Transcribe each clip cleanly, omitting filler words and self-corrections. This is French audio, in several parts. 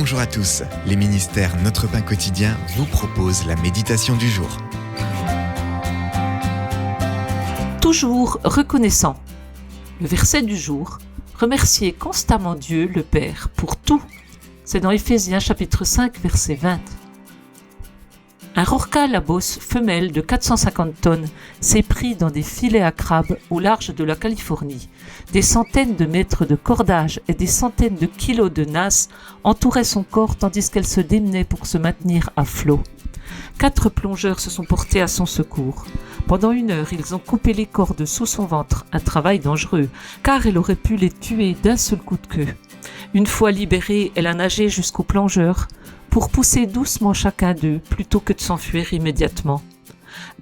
Bonjour à tous, les ministères Notre Pain Quotidien vous proposent la méditation du jour. Toujours reconnaissant. Le verset du jour, remerciez constamment Dieu le Père pour tout. C'est dans Éphésiens chapitre 5 verset 20. Un rorqual à bosse femelle de 450 tonnes s'est pris dans des filets à crabes au large de la Californie. Des centaines de mètres de cordage et des centaines de kilos de nasse entouraient son corps tandis qu'elle se démenait pour se maintenir à flot. 4 plongeurs se sont portés à son secours. Pendant 1 heure, ils ont coupé les cordes sous son ventre, un travail dangereux, car elle aurait pu les tuer d'un seul coup de queue. Une fois libérée, elle a nagé jusqu'aux plongeurs pour pousser doucement chacun d'eux plutôt que de s'enfuir immédiatement.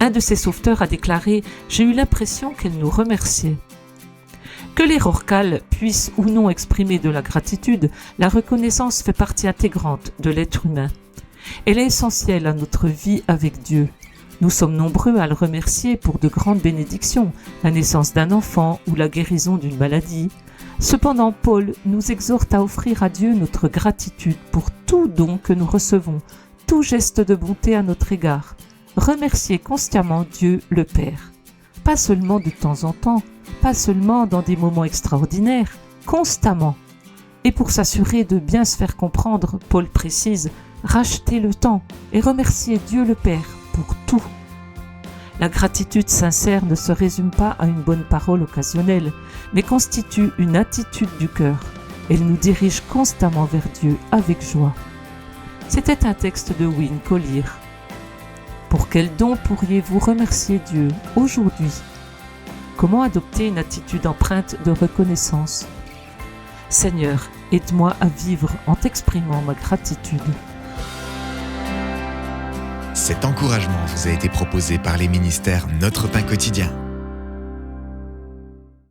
Un de ses sauveteurs a déclaré « J'ai eu l'impression qu'elle nous remerciait ». Que les rorquals puissent ou non exprimer de la gratitude, la reconnaissance fait partie intégrante de l'être humain. Elle est essentielle à notre vie avec Dieu. Nous sommes nombreux à le remercier pour de grandes bénédictions, la naissance d'un enfant ou la guérison d'une maladie. Cependant, Paul nous exhorte à offrir à Dieu notre gratitude pour tout don que nous recevons, tout geste de bonté à notre égard. Remercier constamment Dieu le Père. Pas seulement de temps en temps, pas seulement dans des moments extraordinaires, constamment. Et pour s'assurer de bien se faire comprendre, Paul précise « racheter le temps et remercier Dieu le Père pour tout ». La gratitude sincère ne se résume pas à une bonne parole occasionnelle, mais constitue une attitude du cœur. Elle nous dirige constamment vers Dieu avec joie. C'était un texte de Win Collier. Pour quel don pourriez-vous remercier Dieu aujourd'hui ? Comment adopter une attitude empreinte de reconnaissance ? Seigneur, aide-moi à vivre en t'exprimant ma gratitude. Cet encouragement vous a été proposé par les ministères Notre Pain Quotidien.